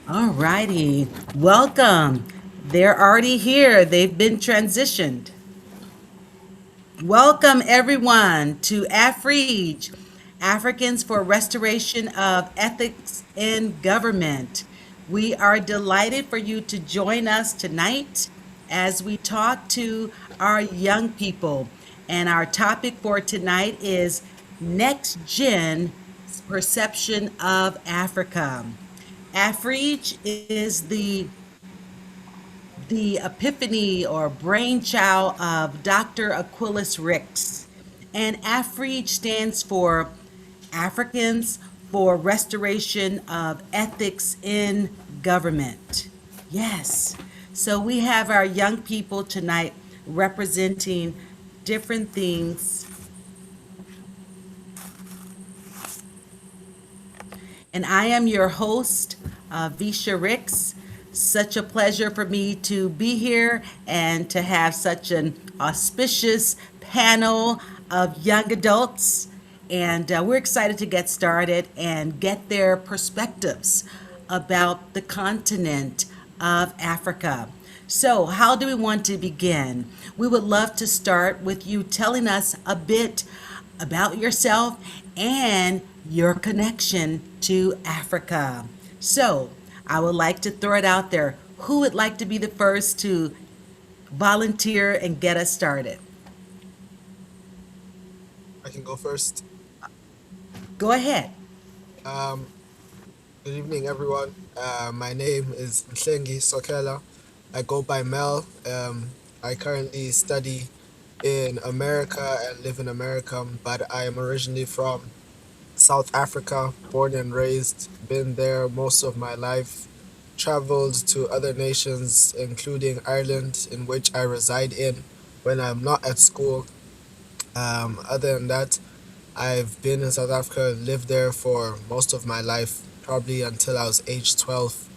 All righty. Welcome. They're already here. They've been transitioned. Welcome, everyone, to AFREGE, Africans for Restoration of Ethics in Government. We are delighted for you to join us tonight as we talk to our young people. And our topic for tonight is Next Gen Perception of Africa. AFREGE is the epiphany or brainchild of Dr. Aquilus Ricks. And AFREGE stands for Africans for Restoration of Ethics in Government. Yes. So we have our young people tonight representing different things. And I am your host, Visha Ricks. Such a pleasure for me to be here and to have such an auspicious panel of young adults. And we're excited to get started and get their perspectives about the continent of Africa. So, how do we want to begin? We would love to start with you telling us a bit about yourself and your connection to Africa. So, I would like to throw it out there. Who would like to be the first to volunteer and get us started? I can go first. Go ahead. Um, Good evening, everyone. My name is Mhlengi Sokela. I go by Mel. I currently study in America and live in America, but I am originally from South Africa, born and raised, been there most of my life, traveled to other nations, including Ireland, in which I reside in when I'm not at school. Other than that, I've been in South Africa, lived there for most of my life, probably until I was age 12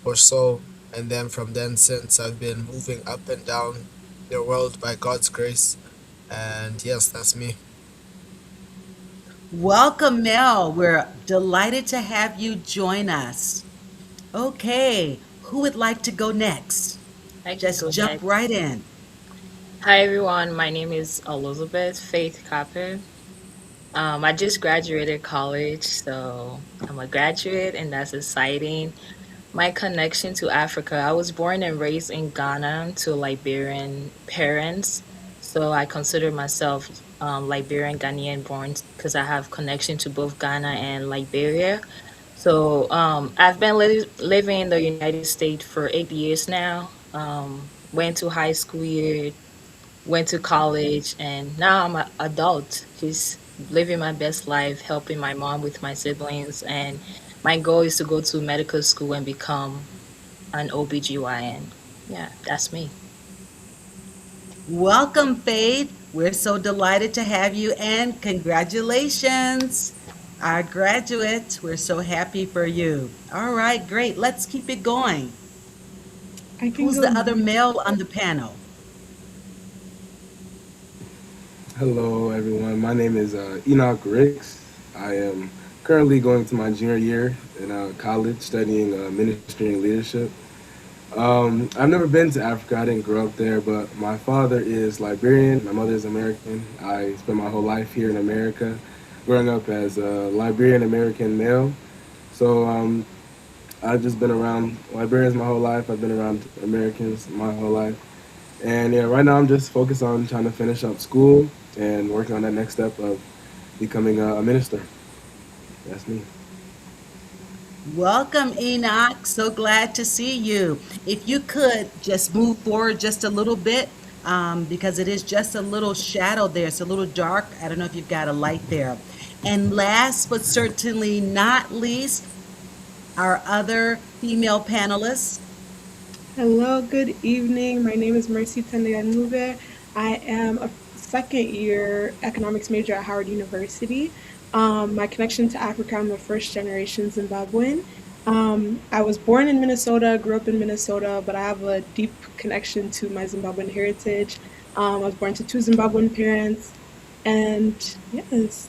or so. And then from then since, I've been moving up and down the world by God's grace. And yes, that's me. Welcome, Mel. We're delighted to have you join us. Okay, who would like to go next? I can Just go jump right next. in. Hi, everyone. My name is Elizabeth Faith Capper. I just graduated college, so I'm a graduate, and that's exciting. My connection to Africa, I was born and raised in Ghana to Liberian parents, so I consider myself Liberian Ghanaian born because I have connection to both Ghana and Liberia. So I've been living in the United States for 8 years now. Went to high school here, went to college, and now I'm an adult, just living my best life, helping my mom with my siblings. And my goal is to go to medical school and become an OBGYN. Yeah, that's me. Welcome, Faith. We're so delighted to have you and congratulations, our graduates. We're so happy for you. All right, great. Let's keep it going. I can Who's go the other next. male on the panel? Hello, everyone. My name is Enoch Ricks. I am currently going to my junior year in college studying ministry and leadership. I've never been to Africa. I didn't grow up there, but my father is Liberian. My mother is American. I spent my whole life here in America, growing up as a Liberian American male. So I've just been around Liberians my whole life. I've been around Americans my whole life. And yeah, right now I'm just focused on trying to finish up school and working on that next step of becoming a minister. That's me. Welcome, Enoch. So glad to see you. If you could just move forward just a little bit, because it is just a little shadow there. It's a little dark. I don't know if you've got a light there. And last but certainly not least, our other female panelists. Hello, good evening. My name is Mercy Tandeganuve. I am a second year economics major at Howard University. My connection to Africa, I'm a first generation Zimbabwean. I was born in Minnesota, grew up in Minnesota, but I have a deep connection to my Zimbabwean heritage. I was born to two Zimbabwean parents, and yes,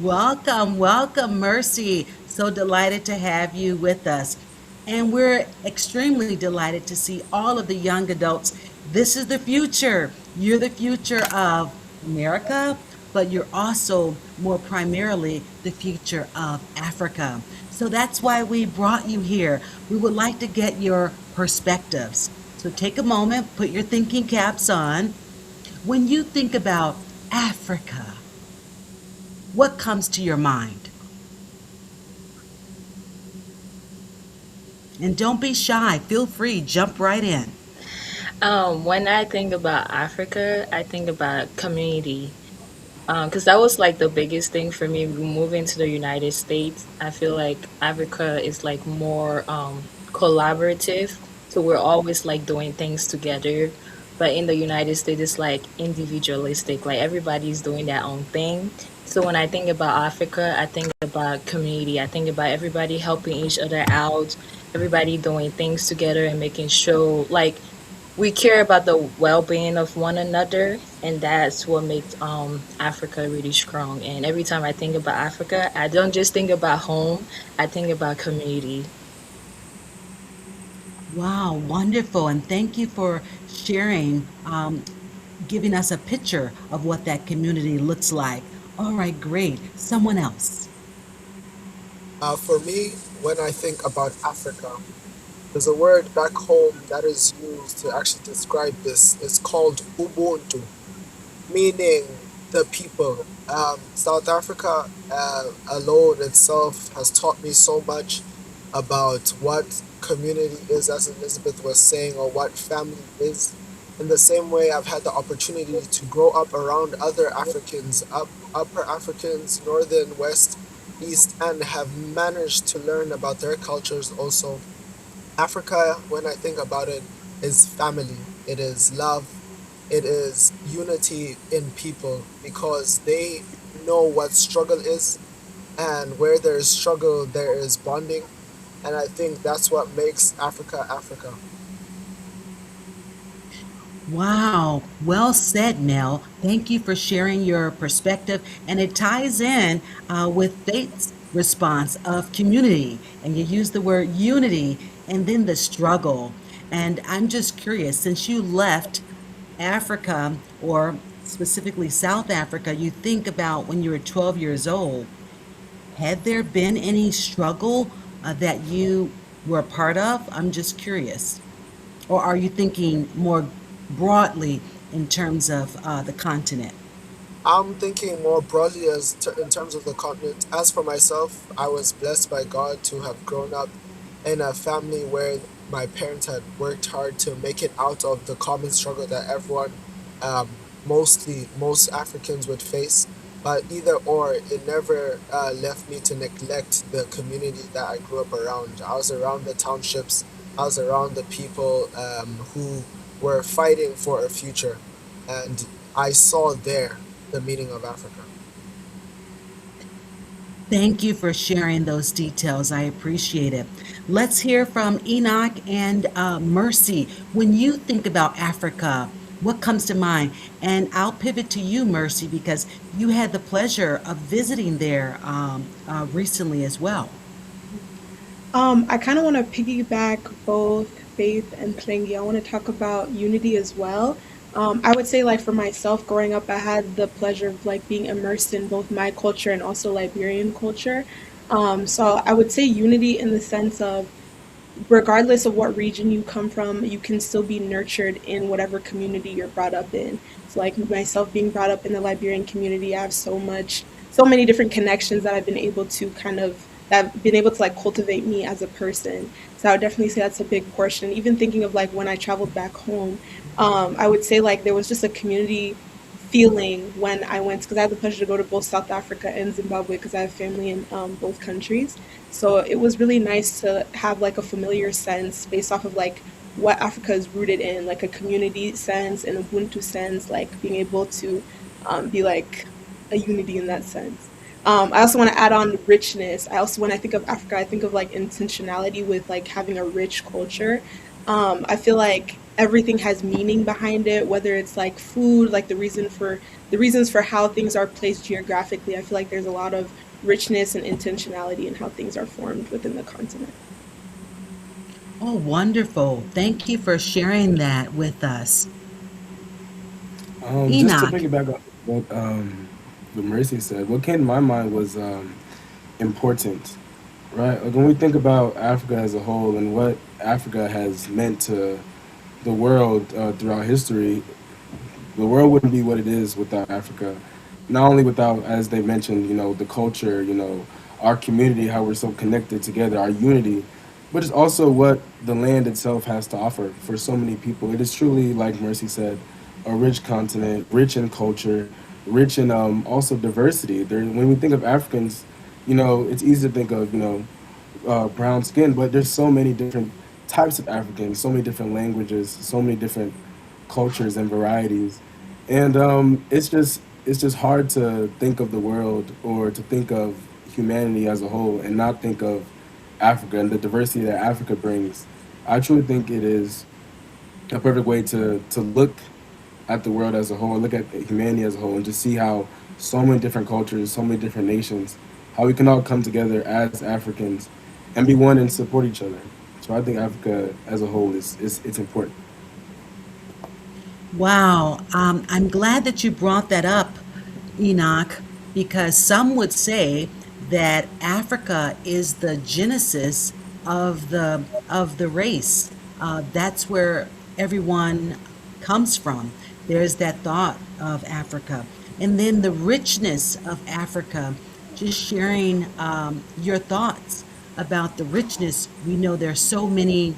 Welcome, welcome, Mercy. So delighted to have you with us. And we're extremely delighted to see all of the young adults. This is the future. You're the future of America, but you're also more primarily the future of Africa. So that's why we brought you here. We would like to get your perspectives. So take a moment, put your thinking caps on. When you think about Africa, what comes to your mind? And don't be shy. Feel free, jump right in. When I think about Africa, I think about community. Because that was like the biggest thing for me moving to the United States. I feel like Africa is like more collaborative. So we're always like doing things together. But in the United States, it's like individualistic. Like everybody's doing their own thing. So when I think about Africa, I think about community. I think about everybody helping each other out, everybody doing things together and making sure like we care about the well-being of one another, and that's what makes Africa really strong. And every time I think about Africa, I don't just think about home, I think about community. Wow, wonderful. And thank you for sharing, giving us a picture of what that community looks like. All right, great. Someone else. For me, when I think about Africa, there's a word back home that is used to actually describe this. It's called Ubuntu, meaning the people. South Africa alone itself has taught me so much about what community is, as Elizabeth was saying, or what family is. In the same way, I've had the opportunity to grow up around other Africans, upper Africans, northern, west, east, and have managed to learn about their cultures also. Africa, when I think about it, is family. It is love. It is unity in people because they know what struggle is, and where there is struggle, there is bonding. And I think that's what makes Africa Africa. Wow, well said, Mel. Thank you for sharing your perspective. And it ties in with Faith's response of community. And you use the word unity and then the struggle. And I'm just curious, since you left Africa, or specifically South Africa, you think about when you were 12 years old, had there been any struggle that you were a part of? I'm just curious. Or are you thinking more broadly in terms of the continent? I'm thinking more broadly in terms of the continent. As for myself, I was blessed by God to have grown up in a family where my parents had worked hard to make it out of the common struggle that everyone, mostly most Africans would face. But either or, it never left me to neglect the community that I grew up around. I was around the townships. I was around the people who were fighting for a future, and I saw there the meaning of Africa. Thank you for sharing those details. I appreciate it. Let's hear from Enoch and Mercy. When you think about Africa, what comes to mind? And I'll pivot to you, Mercy, because you had the pleasure of visiting there recently as well. I kind of want to piggyback both Faith and Plengi. I want to talk about unity as well. I would say, like, for myself, growing up, I had the pleasure of like being immersed in both my culture and also Liberian culture. So I would say unity in the sense of regardless of what region you come from, you can still be nurtured in whatever community you're brought up in. So, like myself being brought up in the Liberian community, I have so many different connections that I've been able to that have been able to like cultivate me as a person. So, I would definitely say that's a big portion. Even thinking of like when I traveled back home, I would say like there was just a community feeling when I went because I had the pleasure to go to both South Africa and Zimbabwe because I have family in both countries. So it was really nice to have like a familiar sense based off of like what Africa is rooted in, like a community sense and Ubuntu sense, like being able to be like a unity in that sense. I also want to add on richness. I also, when I think of Africa, I think of like intentionality with like having a rich culture. I feel like everything has meaning behind it, whether it's like food, like the reasons for how things are placed geographically. I feel like there's a lot of richness and intentionality in how things are formed within the continent. Oh, wonderful. Thank you for sharing that with us. Just to Enoch. piggyback on what Mercy said, what came to my mind was important, right? Like when we think about Africa as a whole and what Africa has meant to the world throughout history, the world wouldn't be what it is without Africa. Not only without, as they mentioned, the culture, our community, how we're so connected together, our unity, but it's also what the land itself has to offer for so many people. It is truly, like Mercy said, a rich continent, rich in culture, rich in also diversity. When we think of Africans, it's easy to think of, brown skin, but there's so many different types of Africans, so many different languages, so many different cultures and varieties, and it's just hard to think of the world or to think of humanity as a whole and not think of Africa and the diversity that Africa brings. I truly think it is a perfect way to look at the world as a whole, look at humanity as a whole, and just see how so many different cultures, so many different nations, how we can all come together as Africans and be one and support each other. So I think Africa as a whole is it's important. Wow. I'm glad that you brought that up, Enoch, because some would say that Africa is the genesis of the race. That's where everyone comes from. There's that thought of Africa, and then the richness of Africa. Just sharing your thoughts about the richness. We know there's so many.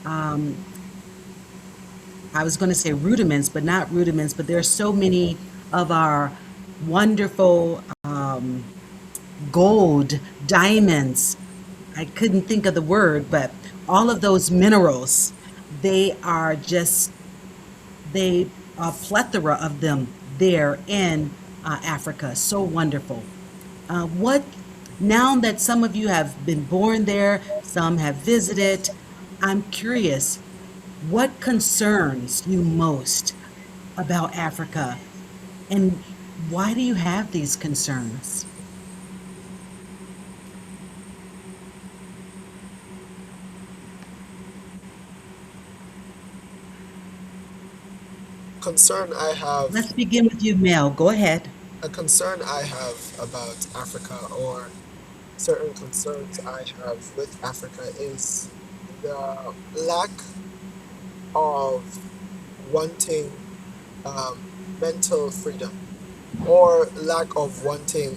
Um, I was going to say rudiments, but not rudiments, but there's so many of our wonderful gold, diamonds. I couldn't think of the word, but all of those minerals, they are just, they a plethora of them there in Africa. So wonderful. What now that some of you have been born there, some have visited, I'm curious, what concerns you most about Africa, and why do you have these concerns? Concern I have Let's begin with you, Mel. Go ahead. a concern I have about Africa, or certain concerns I have with Africa, is the lack of wanting mental freedom, or lack of wanting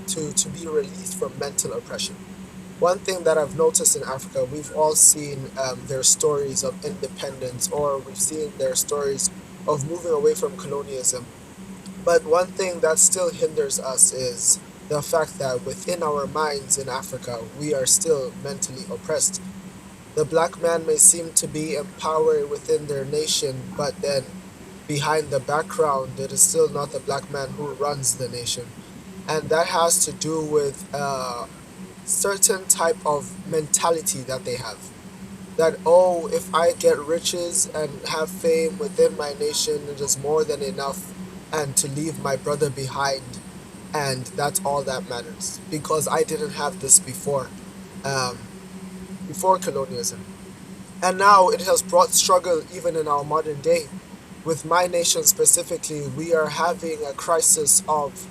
to be released from mental oppression. One thing that I've noticed in Africa, we've all seen their stories of independence, or we've seen their stories of moving away from colonialism. But one thing that still hinders us is the fact that within our minds in Africa, we are still mentally oppressed. The black man may seem to be empowered within their nation, but then behind the background, it is still not the black man who runs the nation. And that has to do with certain type of mentality that they have. That, oh, if I get riches and have fame within my nation, it is more than enough, and to leave my brother behind, and that's all that matters. Because I didn't have this um, before colonialism. And now it has brought struggle even in our modern day. With my nation specifically, we are having a crisis of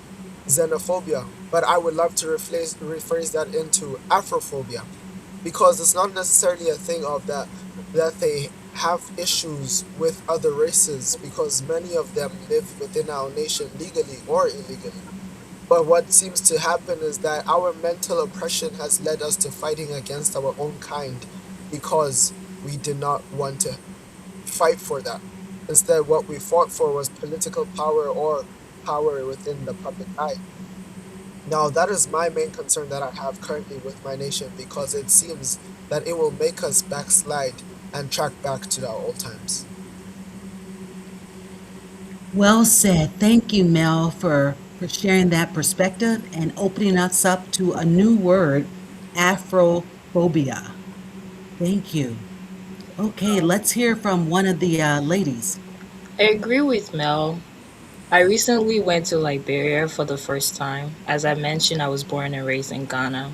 xenophobia, but I would love to rephrase that into Afrophobia, because it's not necessarily a thing of that they have issues with other races, because many of them live within our nation legally or illegally. But what seems to happen is that our mental oppression has led us to fighting against our own kind, because we did not want to fight for that. Instead, what we fought for was political power, or power within the public eye. Now, that is my main concern that I have currently with my nation, because it seems that it will make us backslide and track back to our old times. Well said. Thank you, Mel, for sharing that perspective and opening us up to a new word, Afrophobia. Thank you. Okay, let's hear from one of the ladies. I agree with Mel. I recently went to Liberia for the first time. As I mentioned, I was born and raised in Ghana.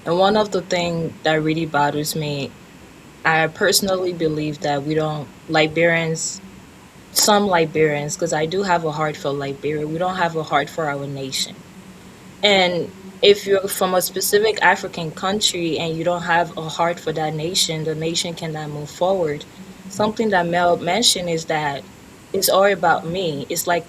And one of the things that really bothers me, I personally believe that we don't, Liberians, some Liberians, because I do have a heart for Liberia, we don't have a heart for our nation. And if you're from a specific African country and you don't have a heart for that nation, the nation cannot move forward. Something that Mel mentioned is that it's all about me. It's like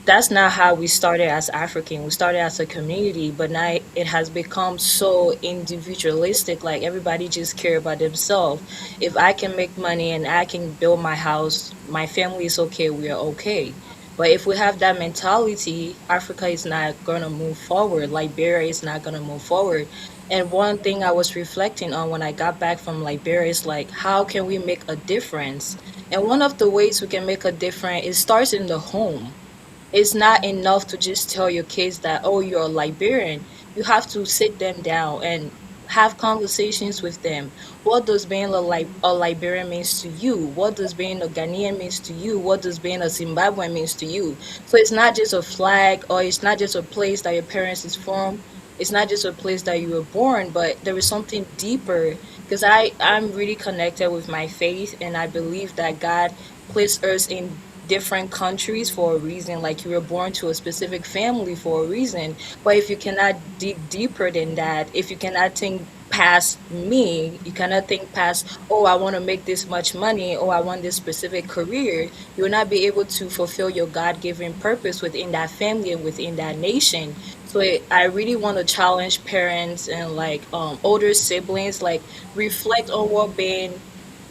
that's not how we started as African. We started as a community, but now it has become so individualistic. Like everybody just care about themselves. If I can make money and I can build my house, my family is okay, we are okay. But if we have that mentality, Africa is not going to move forward. Liberia is not going to move forward. And one thing I was reflecting on when I got back from Liberia is like, how can we make a difference? And one of the ways we can make a difference, it starts in the home. It's not enough to just tell your kids that, oh, you're a Liberian. You have to sit them down and have conversations with them. What does being a Liberian means to you? What does being a Ghanaian means to you? What does being a Zimbabwean means to you? So it's not just a flag, or it's not just a place that your parents is from. It's not just a place that you were born, but there is something deeper. Because I'm really connected with my faith, and I believe that God placed us in different countries for a reason. Like you were born to a specific family for a reason. But if you cannot dig deeper than that, if you cannot think past me, you cannot think past, oh, I want to make this much money, or I want this specific career, you will not be able to fulfill your God given purpose within that family and within that nation. So I really want to challenge parents and like older siblings, like reflect on what being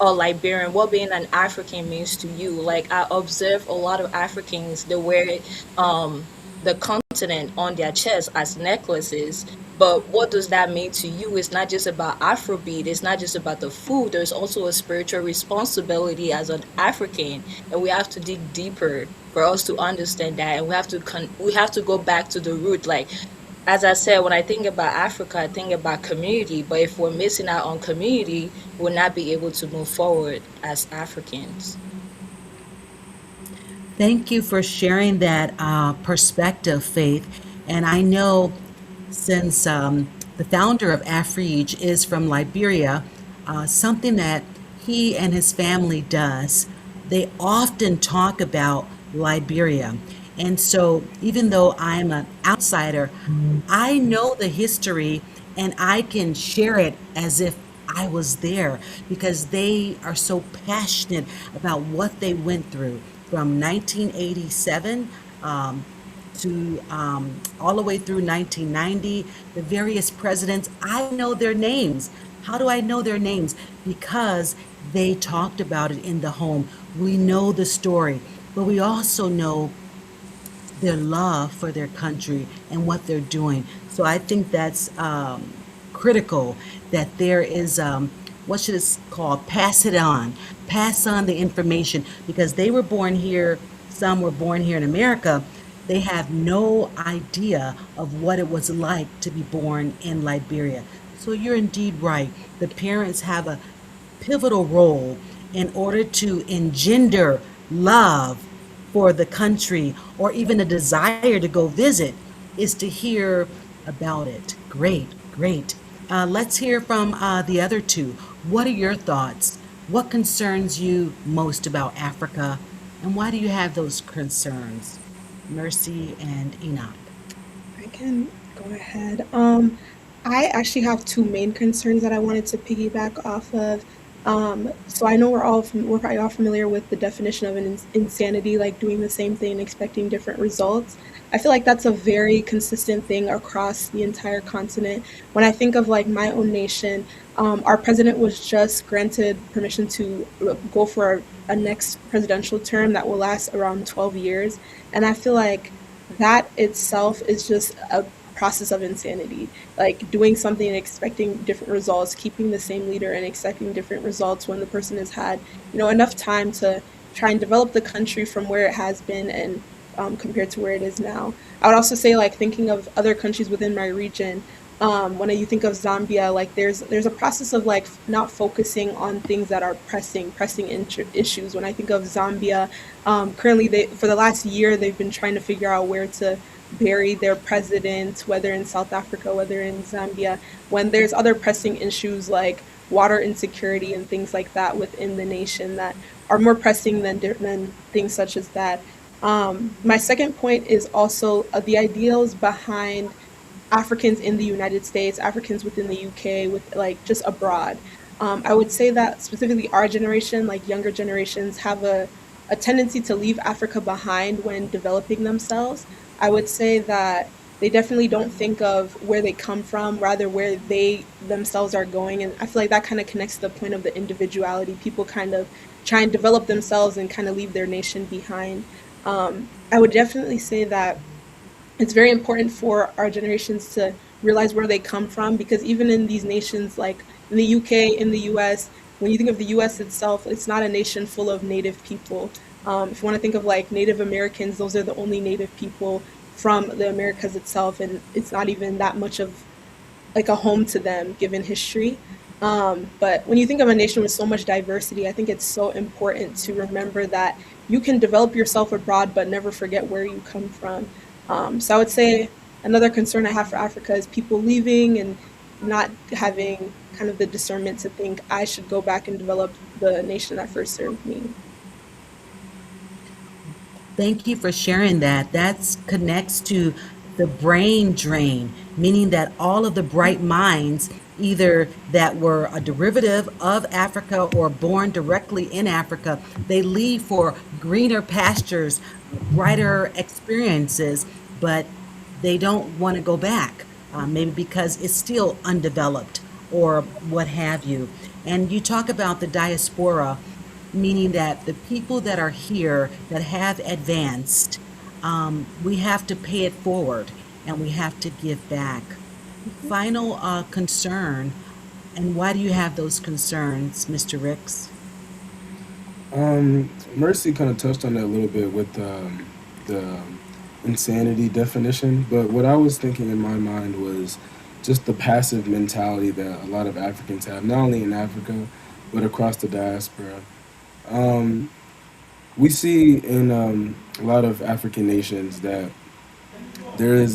a Liberian, what being an African means to you. Like I observe a lot of Africans, they wear the continent on their chest as necklaces. But what does that mean to you? It's not just about Afrobeat. It's not just about the food. There's also a spiritual responsibility as an African, and we have to dig deeper for us to understand that. And we have to go back to the root. Like as I said, when I think about Africa, I think about community. But if we're missing out on community, we'll not be able to move forward as Africans. Thank you for sharing that perspective, Faith. And I know since the founder of AfriEge is from Liberia, something that he and his family does, they often talk about Liberia. And so, even though I'm an outsider, I know the history and I can share it as if I was there because they are so passionate about what they went through from 1987 to all the way through 1990, the various presidents. I know their names. How do I know their names? Because they talked about it in the home. We know the story, but we also know their love for their country and what they're doing. So I think that's critical that there is, what should it called? Pass it on. Pass on the information because they were born here, some were born here in America. They have no idea of what it was like to be born in Liberia. So you're indeed right. The parents have a pivotal role in order to engender love for the country or even a desire to go visit is to hear about it. Great, great. Let's hear from the other two. What are your thoughts? What concerns you most about Africa, and why do you have those concerns? Mercy and Enoch. I can go ahead. I actually have two main concerns that I wanted to piggyback off of. So I know we're probably all familiar with the definition of an insanity, like doing the same thing, expecting different results. I feel like that's a very consistent thing across the entire continent. When I think of like my own nation, our president was just granted permission to go for a next presidential term that will last around 12 years. And I feel like that itself is just a process of insanity. Like doing something and expecting different results, keeping the same leader and expecting different results when the person has had, enough time to try and develop the country from where it has been and compared to where it is now. I would also say like thinking of other countries within my region, When you think of Zambia, like there's a process of like not focusing on things that are issues. When I think of Zambia, currently they for the last year they've been trying to figure out where to bury their president, whether in South Africa, whether in Zambia, when there's other pressing issues like water insecurity and things like that within the nation that are more pressing than things such as that. My second point is also the ideals behind Africans in the United States, Africans within the UK, with like just abroad. I would say that specifically our generation, like younger generations, have a tendency to leave Africa behind when developing themselves. I would say that they definitely don't think of where they come from, rather where they themselves are going. And I feel like that kind of connects to the point of the individuality. People kind of try and develop themselves and kind of leave their nation behind. I would definitely say that it's very important for our generations to realize where they come from, because even in these nations like in the UK, in the US, when you think of the US itself, it's not a nation full of native people. If you want to think of like Native Americans, those are the only native people from the Americas itself, and it's not even that much of like a home to them given history. But when you think of a nation with so much diversity, I think it's so important to remember that you can develop yourself abroad, but never forget where you come from. So I would say another concern I have for Africa is people leaving and not having kind of the discernment to think I should go back and develop the nation that first served me. Thank you for sharing that. That connects to the brain drain, meaning that all of the bright minds, either that were a derivative of Africa or born directly in Africa, they leave for greener pastures, brighter experiences, but they don't want to go back, maybe because it's still undeveloped or what have you. And you talk about the diaspora, meaning that the people that are here that have advanced, we have to pay it forward and we have to give back. Final concern, and why do you have those concerns, Mr. Ricks? Mercy kind of touched on that a little bit with the insanity definition, but what I was thinking in my mind was just the passive mentality that a lot of Africans have, not only in Africa, but across the diaspora. Um, we see in a lot of African nations that there is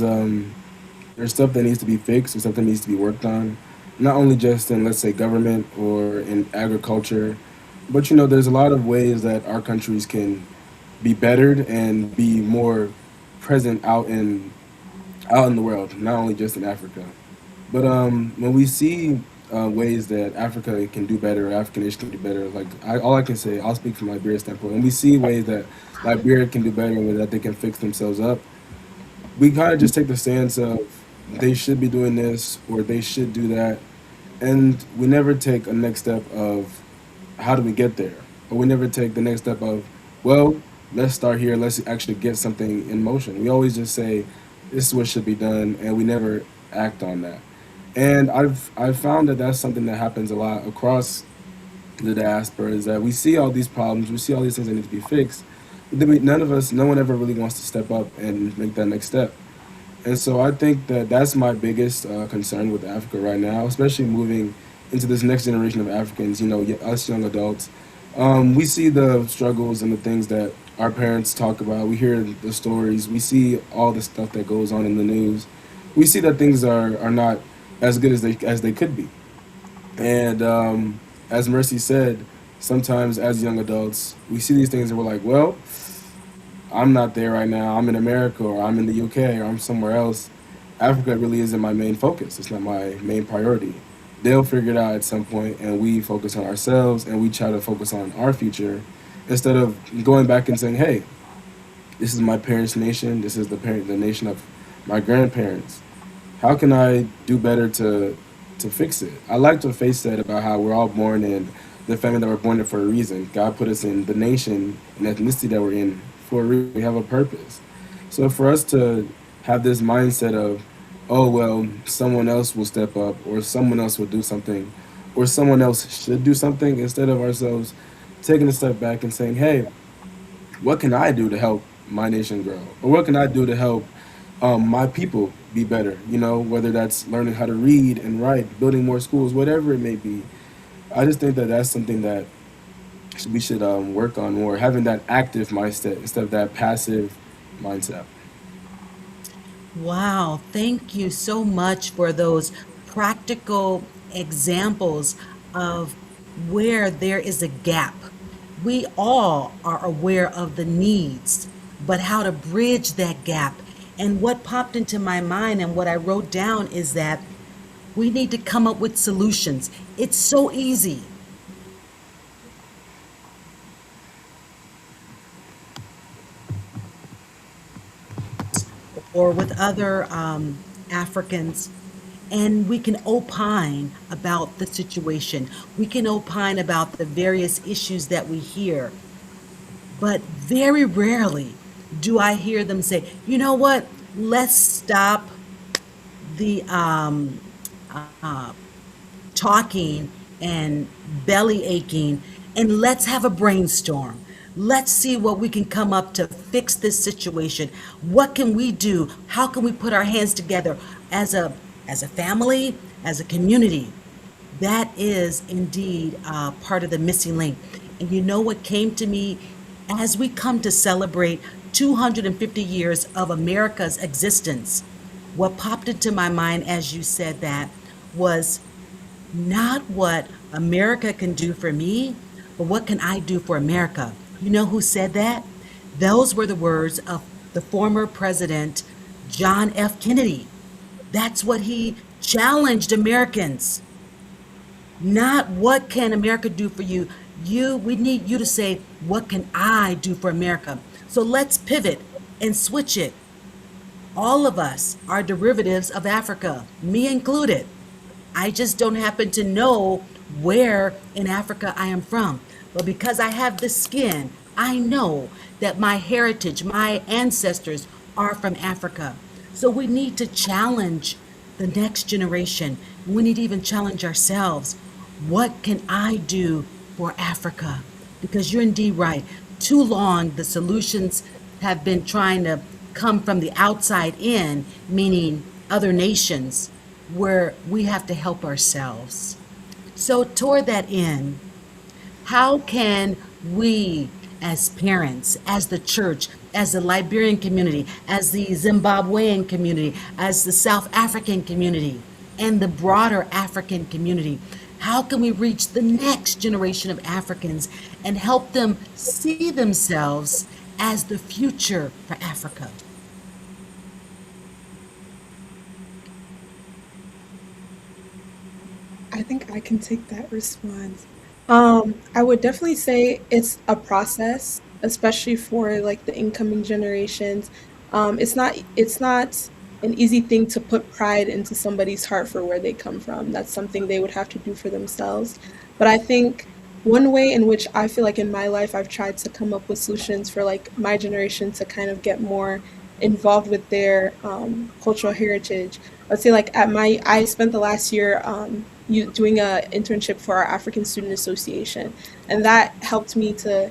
there's stuff that needs to be fixed or something needs to be worked on, not only just in, let's say, government or in agriculture, but there's a lot of ways that our countries can be bettered and be more present out in the world, not only just in Africa. But when we see ways that Africa can do better, African nation can do better, like all I can say, I'll speak from Liberia's standpoint. When we see ways that Liberia can do better and that they can fix themselves up, we kind of just take the stance of they should be doing this or they should do that, and we never take a next step of how do we get there, or we never take the next step of, well, let's start here, let's actually get something in motion. We always just say this is what should be done, and we never act on that. And I've found that that's something that happens a lot across the diaspora, is that we see all these problems, we see all these things that need to be fixed, but then no one ever really wants to step up and make that next step. And so I think that that's my biggest concern with Africa right now, especially moving into this next generation of Africans, us young adults. We see the struggles and the things that our parents talk about. We hear the stories. We see all the stuff that goes on in the news. We see that things are not as good as they could be. And as Mercy said, sometimes as young adults, we see these things and we're like, well, I'm not there right now. I'm in America or I'm in the UK or I'm somewhere else. Africa really isn't my main focus. It's not my main priority. They'll figure it out at some point, and we focus on ourselves and we try to focus on our future instead of going back and saying, hey, this is my parents' nation. This is the nation of my grandparents. How can I do better to fix it? I liked what Faith said about how we're all born in the family that we're born in for a reason. God put us in the nation and ethnicity that we're in for a reason. We have a purpose. So for us to have this mindset of, oh, well, someone else will step up or someone else will do something or someone else should do something, instead of ourselves taking a step back and saying, hey, what can I do to help my nation grow? Or what can I do to help my people be better. You know, whether that's learning how to read and write, building more schools, whatever it may be. I just think that that's something that we should work on more, having that active mindset instead of that passive mindset. Wow, thank you so much for those practical examples of where there is a gap. We all are aware of the needs, but how to bridge that gap. And what popped into my mind and what I wrote down is that we need to come up with solutions. It's so easy. Or with other Africans, and we can opine about the situation. We can opine about the various issues that we hear, but very rarely do I hear them say, you know what, let's stop the talking and belly aching, and let's have a brainstorm. Let's see what we can come up to fix this situation. What can we do? How can we put our hands together as a family, as a community? That is indeed part of the missing link. And you know what came to me as we come to celebrate 250 years of America's existence? What popped into my mind as you said that was not what America can do for me, but what can I do for America? You know who said that? Those were the words of the former president, John F. Kennedy. That's what he challenged Americans. Not what can America do for you. We need you to say, what can I do for America? So let's pivot and switch it. All of us are derivatives of Africa, me included. I just don't happen to know where in Africa I am from. But because I have the skin, I know that my heritage, my ancestors are from Africa. So we need to challenge the next generation. We need to even challenge ourselves. What can I do for Africa? Because you're indeed right. Too long, the solutions have been trying to come from the outside in, meaning other nations, where we have to help ourselves. So, toward that end, how can we, as parents, as the church, as the Liberian community, as the Zimbabwean community, as the South African community, and the broader African community, how can we reach the next generation of Africans and help them see themselves as the future for Africa? I think I can take that response. I would definitely say it's a process, especially for like the incoming generations. It's not an easy thing to put pride into somebody's heart for where they come from. That's something they would have to do for themselves. But I think one way in which I feel like in my life I've tried to come up with solutions for like my generation to kind of get more involved with their cultural heritage. I'd say like I spent the last year doing a internship for our African Student Association, and that helped me to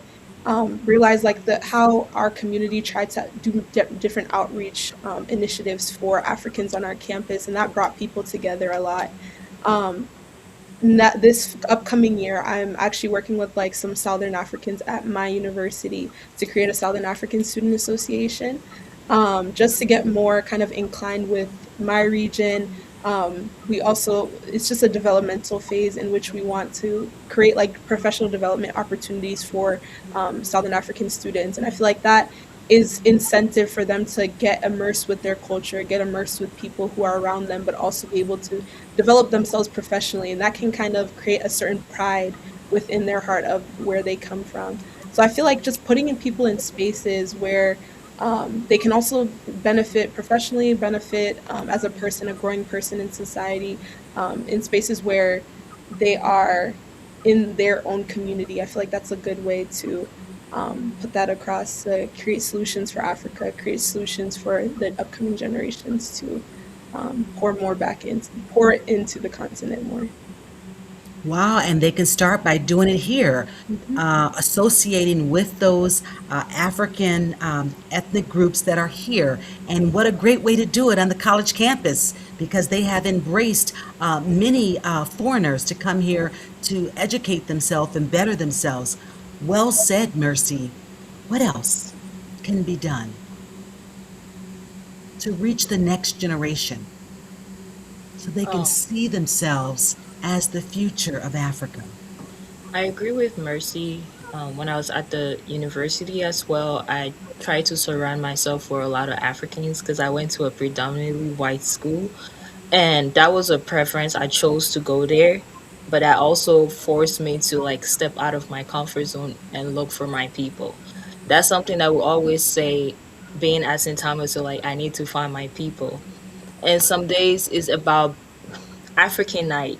realize like the how our community tried to do different outreach initiatives for Africans on our campus, and that brought people together a lot. Um, this upcoming year, I'm actually working with like some Southern Africans at my university to create a Southern African Student Association, just to get more kind of inclined with my region. We also, it's just a developmental phase in which we want to create like professional development opportunities for Southern African students. And I feel like that is incentive for them to get immersed with their culture, get immersed with people who are around them, but also be able to develop themselves professionally. And that can kind of create a certain pride within their heart of where they come from. So I feel like just putting in people in spaces where they can also benefit professionally, benefit as a person, a growing person in society, in spaces where they are in their own community. I feel like that's a good way to put that across to create solutions for Africa, create solutions for the upcoming generations to pour into the continent more. Wow, and they can start by doing it here, Mhm. associating with those African ethnic groups that are here. And what a great way to do it on the college campus because they have embraced many foreigners to come here to educate themselves and better themselves. Well said, Mercy. What else can be done to reach the next generation so they can Um, see themselves as the future of Africa? I agree with Mercy. When I was at the university as well, I tried to surround myself with a lot of Africans because I went to a predominantly white school. And that was a preference. I chose to go there, but that also forced me to like step out of my comfort zone and look for my people. That's something that we always say, being at St. Thomas, so like I need to find my people. And some days is about African night.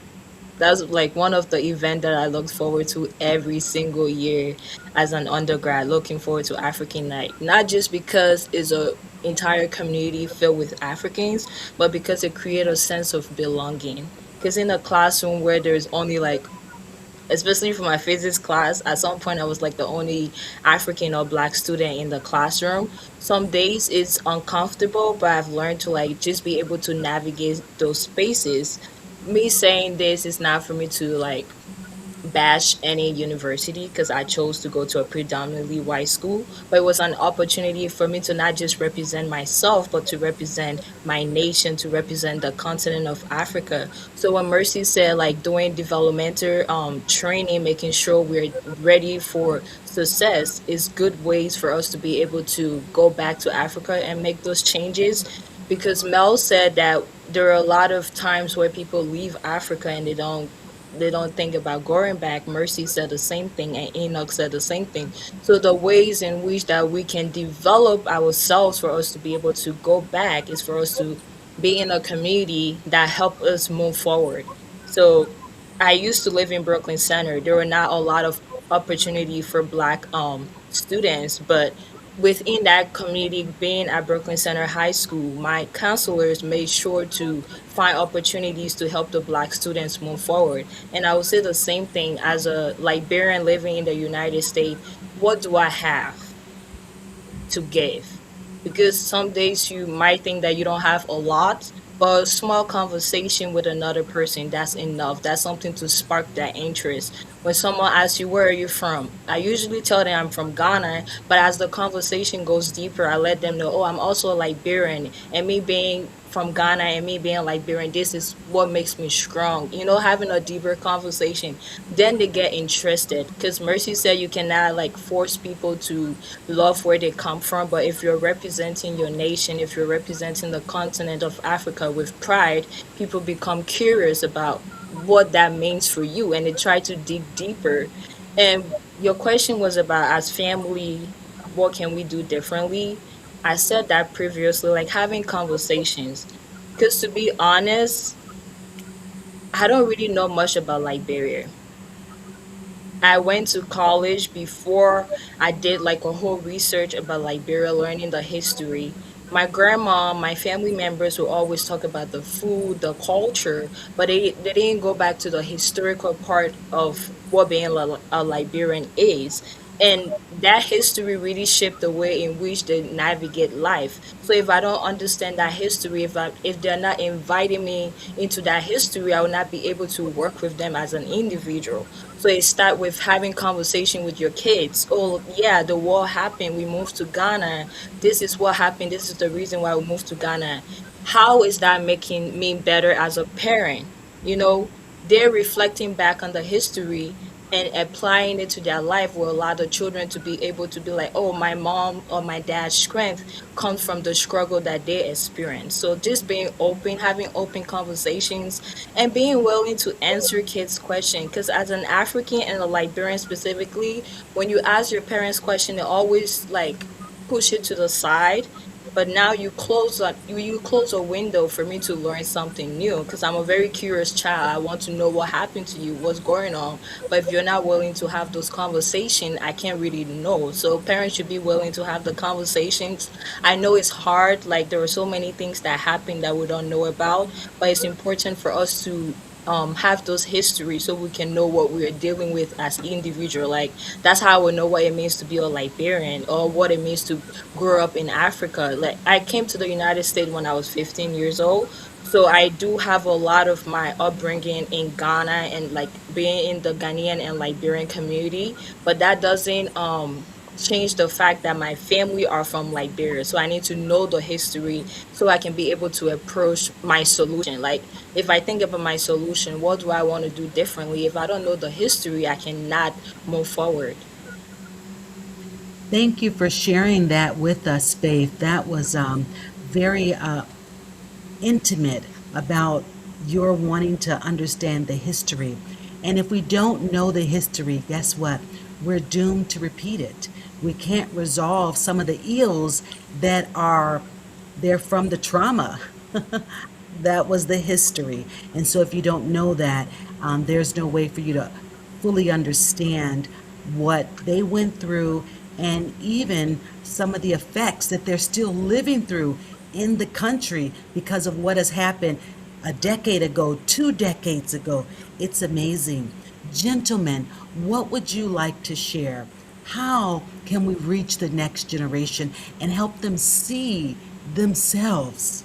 That's like one of the event that I look forward to every single year as an undergrad, looking forward to African night. Not just because it's a entire community filled with Africans, but because it creates a sense of belonging. Because in a classroom where there's only like, especially for my physics class, at some point I was like the only African or black student in the classroom. Some days it's uncomfortable, but I've learned to like just be able to navigate those spaces. Me saying this is not for me to like bash any university because I chose to go to a predominantly white school, but it was an opportunity for me to not just represent myself, but to represent my nation, to represent the continent of Africa. So when Mercy said like doing developmental training, making sure we're ready for success is good ways for us to be able to go back to Africa and make those changes. Because Mel said that there are a lot of times where people leave Africa and they don't think about going back. Mercy said the same thing, and Enoch said the same thing. So the ways in which that we can develop ourselves for us to be able to go back is for us to be in a community that help us move forward. So I used to live in Brooklyn Center. There were not a lot of opportunity for black students, but within that community, being at Brooklyn Center High School, my counselors made sure to find opportunities to help the black students move forward. And I would say the same thing as a Liberian living in the United States. What do I have to give? Because some days you might think that you don't have a lot, but a small conversation with another person, that's enough. That's something to spark that interest. When someone asks you, where are you from? I usually tell them I'm from Ghana, but as the conversation goes deeper, I let them know, oh, I'm also a Liberian. And me being from Ghana and me being Liberian, this is what makes me strong. Having a deeper conversation, then they get interested. Because Mercy said you cannot like force people to love where they come from, but if you're representing your nation, if you're representing the continent of Africa with pride, people become curious about what that means for you and they try to dig deeper. And your question was about as family, what can we do differently? I said that previously, like having conversations. Because to be honest, I don't really know much about Liberia. I went to college before I did like a whole research about Liberia, learning the history. My grandma, my family members will always talk about the food, the culture, but they didn't go back to the historical part of what being a Liberian is. And that history really shaped the way in which they navigate life. So if I don't understand that history, if they're not inviting me into that history, I will not be able to work with them as an individual. So it start with having conversation with your kids. Oh yeah, the war happened. We moved to Ghana. This is what happened. This is the reason why we moved to Ghana. How is that making me better as a parent? You know, they're reflecting back on the history and applying it to their life will allow the children to be able to be like, oh, my mom or my dad's strength comes from the struggle that they experience. So just being open, having open conversations, and being willing to answer kids' questions. Because as an African and a Liberian specifically, when you ask your parents question, they always like push it to the side. But now you close a window for me to learn something new because I'm a very curious child. I want to know what happened to you, what's going on. But if you're not willing to have those conversations, I can't really know. So parents should be willing to have the conversations. I know it's hard, like there are so many things that happen that we don't know about, but it's important for us to have those histories so we can know what we are dealing with as individual. Like that's how we know what it means to be a Liberian or what it means to grow up in Africa. Like I came to the United States when I was 15 years old. So I do have a lot of my upbringing in Ghana and like being in the Ghanaian and Liberian community, but that doesn't change the fact that my family are from Liberia. So I need to know the history so I can be able to approach my solution. Like if I think about my solution, what do I want to do differently? If I don't know the history, I cannot move forward. Thank you for sharing that with us, Faith. That was very intimate about your wanting to understand the history. And if we don't know the history, guess what? We're doomed to repeat it. We can't resolve some of the ills that are there from the trauma. That was the history. And so if you don't know that, there's no way for you to fully understand what they went through and even some of the effects that they're still living through in the country because of what has happened a decade ago, 2 decades ago. It's amazing. Gentlemen, what would you like to share? How can we reach the next generation and help them see themselves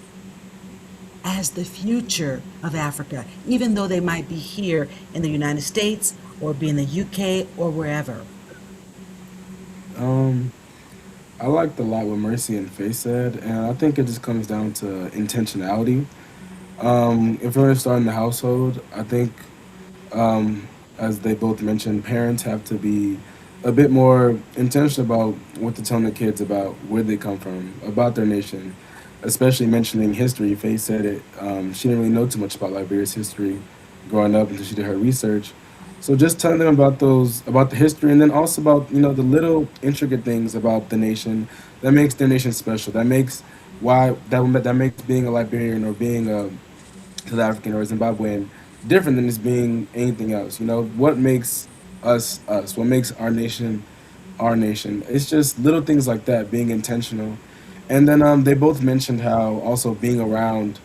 as the future of Africa, even though they might be here in the United States or be in the UK or wherever? Um, I liked a lot what Mercy and Faith said, and I think it just comes down to intentionality. If we're going to start in the household, I think, as they both mentioned, parents have to be a bit more intentional about what to tell the kids about where they come from, about their nation, especially mentioning history. Faye said it. She didn't really know too much about Liberia's history growing up until she did her research. So just telling them about those, about the history, and then also about the little intricate things about the nation that makes their nation special. That makes why that makes being a Liberian or being a South African or a Zimbabwean different than just being anything else. What makes us us? What makes our nation our nation? It's just little things like that, being intentional. And then they both mentioned how also being around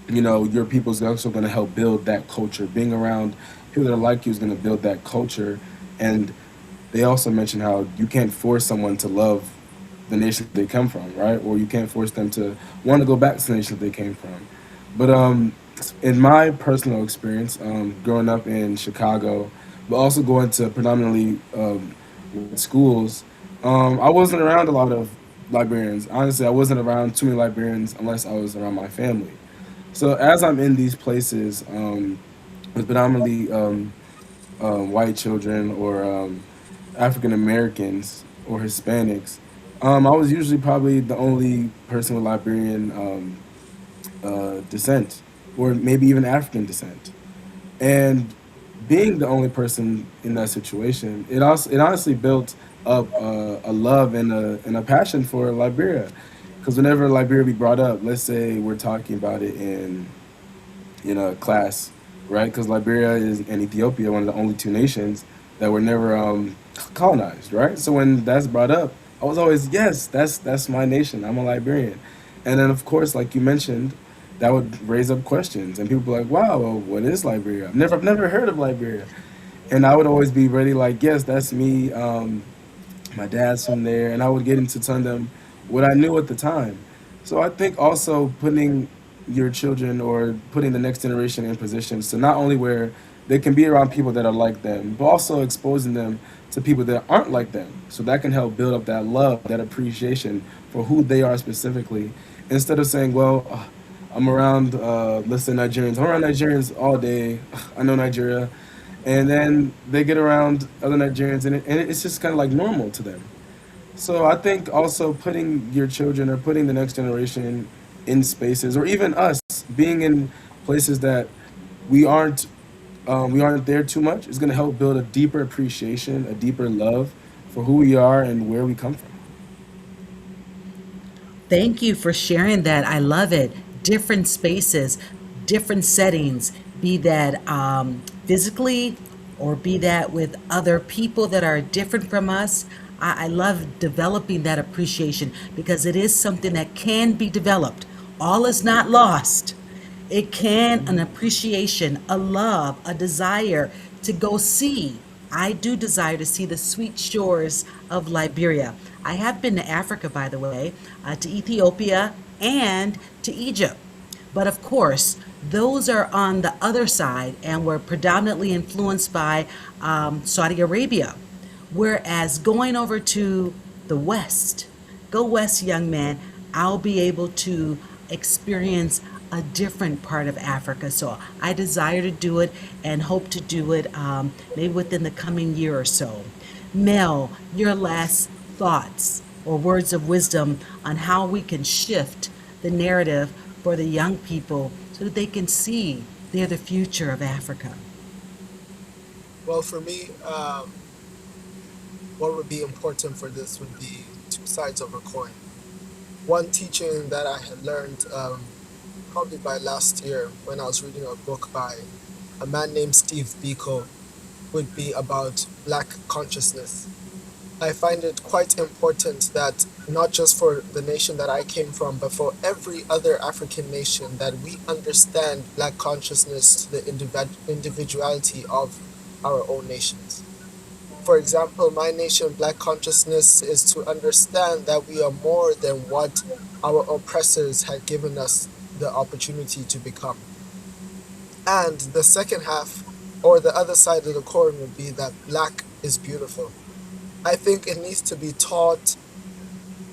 your people is also going to help build that culture. Being around people that are like you is going to build that culture. And they also mentioned how you can't force someone to love the nation they come from, right? Or you can't force them to want to go back to the nation that they came from. But in my personal experience, growing up in Chicago, but also going to predominantly schools, I wasn't around a lot of librarians. Honestly, I wasn't around too many librarians unless I was around my family. So as I'm in these places, with predominantly white children or African Americans or Hispanics, I was usually probably the only person with Liberian descent, or maybe even African descent. And being the only person in that situation, it honestly built up a love and a passion for Liberia. Because whenever Liberia be brought up, let's say we're talking about it in a class, right? Because Liberia is and Ethiopia, one of the only two nations that were never colonized, right? So when that's brought up, I was always, yes, that's my nation. I'm a Liberian. And then of course, like you mentioned, that would raise up questions, and people were like, wow, well, what is Liberia? I've never heard of Liberia. And I would always be ready, like, yes, that's me. My dad's from there, and I would get into telling them what I knew at the time. So I think also putting your children or putting the next generation in positions to not only where they can be around people that are like them, but also exposing them to people that aren't like them. So that can help build up that love, that appreciation for who they are specifically, instead of saying, well, I'm around, let's say Nigerians. I'm around Nigerians all day. I know Nigeria. And then they get around other Nigerians, and it's just kind of like normal to them. So I think also putting your children or putting the next generation in spaces, or even us being in places that we aren't we aren't there too much, is going to help build a deeper appreciation, a deeper love for who we are and where we come from. Thank you for sharing that. I love it. Different spaces, different settings, be that physically or be that with other people that are different from us. I love developing that appreciation because it is something that can be developed. All is not lost. It can an appreciation, a love, a desire to go see. I do desire to see the sweet shores of Liberia. I have been to Africa, by the way, to Ethiopia and to Egypt. But of course, those are on the other side and were predominantly influenced by Saudi Arabia. Whereas going over to the West, go West, young man, I'll be able to experience a different part of Africa. So I desire to do it and hope to do it maybe within the coming year or so. Mel, your last thoughts or words of wisdom on how we can shift the narrative for the young people so that they can see they're the future of Africa. Well, for me, what would be important for this would be two sides of a coin. One teaching that I had learned probably by last year when I was reading a book by a man named Steve Biko would be about Black consciousness. I find it quite important that not just for the nation that I came from, but for every other African nation, that we understand Black consciousness to the individuality of our own nations. For example, my nation, Black consciousness, is to understand that we are more than what our oppressors had given us the opportunity to become. And the second half, or the other side of the coin, would be that Black is beautiful. I think it needs to be taught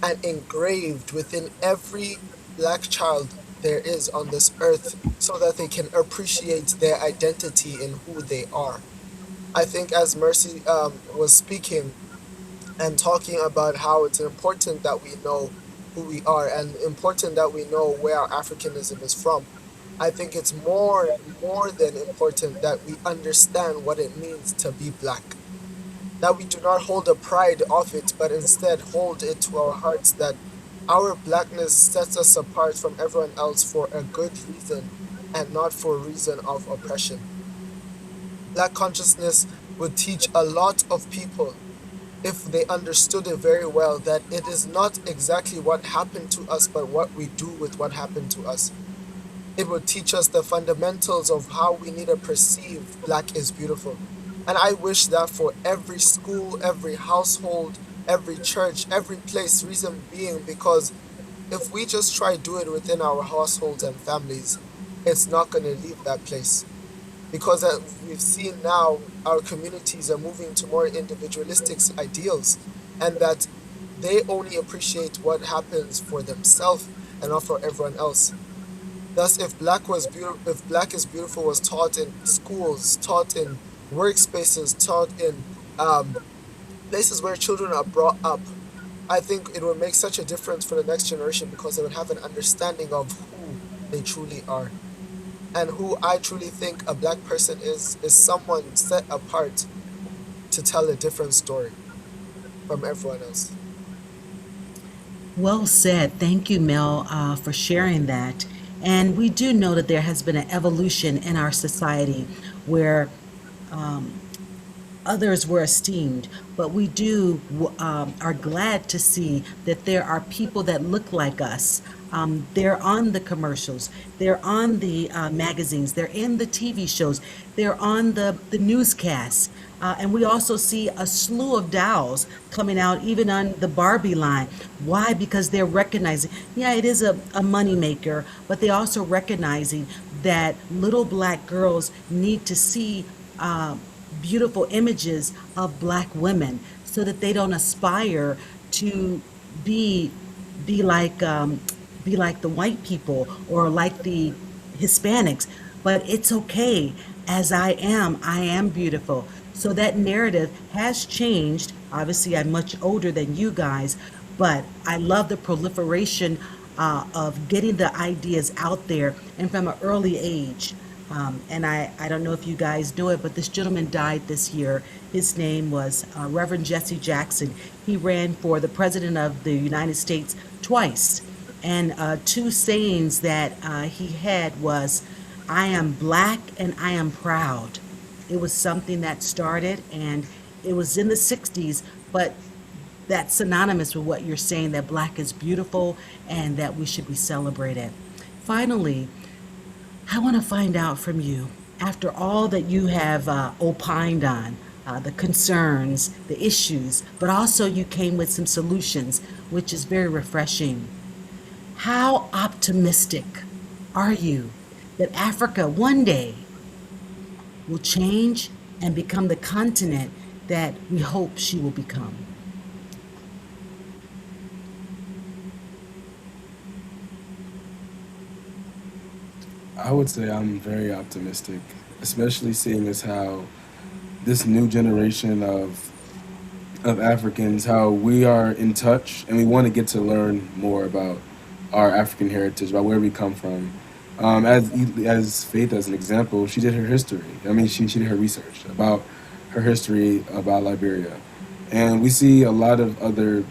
and engraved within every Black child there is on this earth so that they can appreciate their identity in who they are. I think as Mercy was speaking and talking about how it's important that we know who we are and important that we know where our Africanism is from. I think it's more than important that we understand what it means to be Black. That we do not hold a pride of it, but instead hold it to our hearts that our Blackness sets us apart from everyone else for a good reason and not for a reason of oppression. Black consciousness would teach a lot of people, if they understood it very well, that it is not exactly what happened to us, but what we do with what happened to us. It would teach us the fundamentals of how we need to perceive Black is beautiful. And I wish that for every school, every household, every church, every place, reason being because if we just try to do it within our households and families, it's not going to leave that place. Because as we've seen now, our communities are moving to more individualistic ideals, and that they only appreciate what happens for themselves and not for everyone else. Thus, if Black is beautiful was taught in schools, taught in workspaces, taught in places where children are brought up, I think it would make such a difference for the next generation because they would have an understanding of who they truly are. And who I truly think a Black person is someone set apart to tell a different story from everyone else. Well said. Thank you, Mel, for sharing that. And we do know that there has been an evolution in our society where others were esteemed, but we do are glad to see that there are people that look like us. They're on the commercials, they're on the magazines, they're in the TV shows, they're on the newscasts. And we also see a slew of dolls coming out, even on the Barbie line. Why? Because they're recognizing, yeah, it is a money maker, but they're also recognizing that little Black girls need to see beautiful images of Black women so that they don't aspire to be be like um, be like the white people or like the Hispanics. But it's okay as I am beautiful. So that narrative has changed. Obviously, I'm much older than you guys, but I love the proliferation of getting the ideas out there and from an early age. And I don't know if you guys know it, but this gentleman died this year. His name was Reverend Jesse Jackson. He ran for the President of the United States twice. And two sayings that he had was, I am Black and I am proud. It was something that started, and it was in the 60s, but that's synonymous with what you're saying, that Black is beautiful and that we should be celebrated. Finally, I want to find out from you, after all that you have opined on, the concerns, the issues, but also you came with some solutions, which is very refreshing. How optimistic are you that Africa one day will change and become the continent that we hope she will become? I would say I'm very optimistic, especially seeing as how this new generation of Africans, how we are in touch and we want to get to learn more about our African heritage, about where we come from. As Faith, as an example, she did her history. I mean, she did her research about her history about Liberia, and we see a lot of other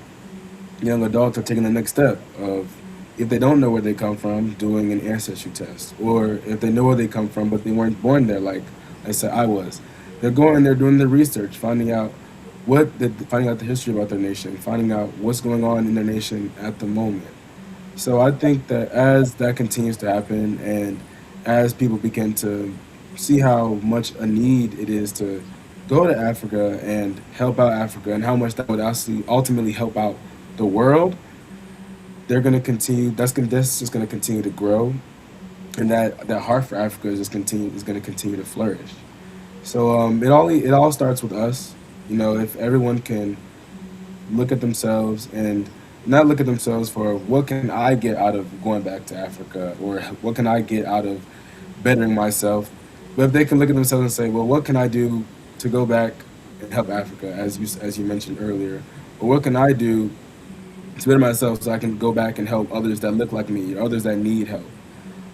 young adults are taking the next step of, if they don't know where they come from, doing an ancestry test, or if they know where they come from but they weren't born there, like I said I was, they're going they're doing the research, finding out the history about their nation, finding out what's going on in their nation at the moment. So I think that as that continues to happen, and as people begin to see how much a need it is to go to Africa and help out Africa, and how much that would actually ultimately help out the world, they're going to continue. That's just going to continue to grow, and that heart for Africa is going to continue to flourish. So it all starts with us. If everyone can look at themselves and not look at themselves for what can I get out of going back to Africa, or what can I get out of bettering myself, but if they can look at themselves and say, well, what can I do to go back and help Africa, as you mentioned earlier, or what can I do to better myself so I can go back and help others that look like me or others that need help.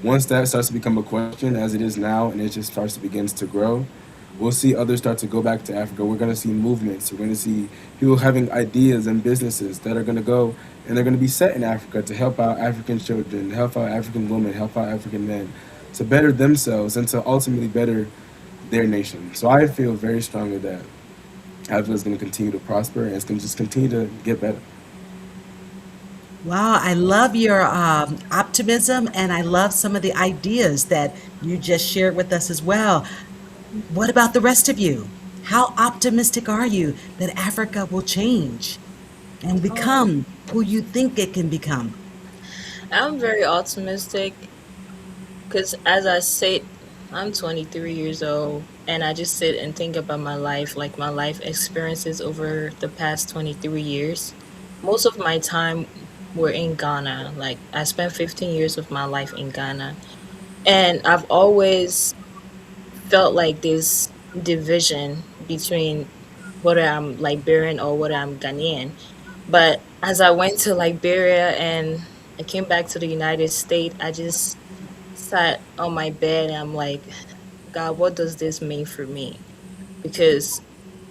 Once that starts to become a question, as it is now, and it just starts to begins to grow, we'll see others start to go back to Africa. We're going to see movements. We're going to see people having ideas and businesses that are going to go and they're going to be set in Africa to help out African children, help out African women, help out African men, to better themselves and to ultimately better their nation. So I feel very strongly that Africa is going to continue to prosper, and it's going to just continue to get better. Wow, I love your optimism, and I love some of the ideas that you just shared with us as well. What about the rest of you? How optimistic are you that Africa will change and Um, become who you think it can become? I'm very optimistic because, as I said, I'm 23 years old, and I just sit and think about my life, like my life experiences over the past 23 years. Most of my time were in Ghana. Like, I spent 15 years of my life in Ghana, and I've always felt like this division between whether I'm Liberian or whether I'm Ghanaian. But as I went to Liberia and I came back to the United States, I just sat on my bed and I'm like, God, what does this mean for me? Because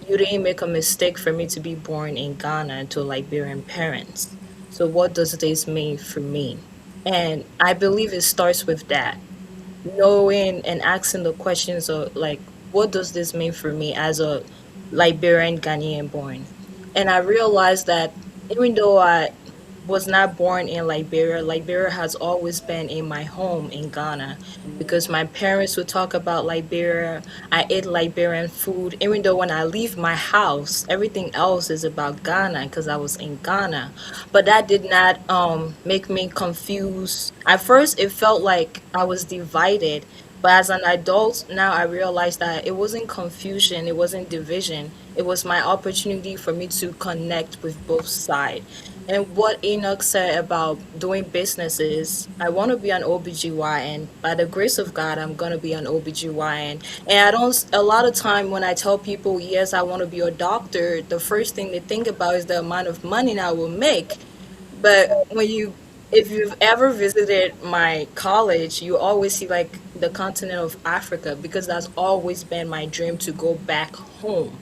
you didn't make a mistake for me to be born in Ghana to Liberian parents. So what does this mean for me? And I believe it starts with that, knowing and asking the questions of like, what does this mean for me as a Liberian Ghanaian born? And I realized that even though I was not born in Liberia, Liberia has always been in my home in Ghana because my parents would talk about Liberia. I ate Liberian food. Even though when I leave my house, everything else is about Ghana because I was in Ghana. But that did not make me confused. At first, it felt like I was divided. But as an adult, now I realize that it wasn't confusion, it wasn't division. It was my opportunity for me to connect with both sides. And what Enoch said about doing businesses, I want to be an OBGYN. By the grace of God, I'm going to be an OBGYN. And I don't, a lot of time when I tell people, yes, I want to be a doctor, the first thing they think about is the amount of money I will make. But if you've ever visited my college, you always see like the continent of Africa because that's always been my dream to go back home.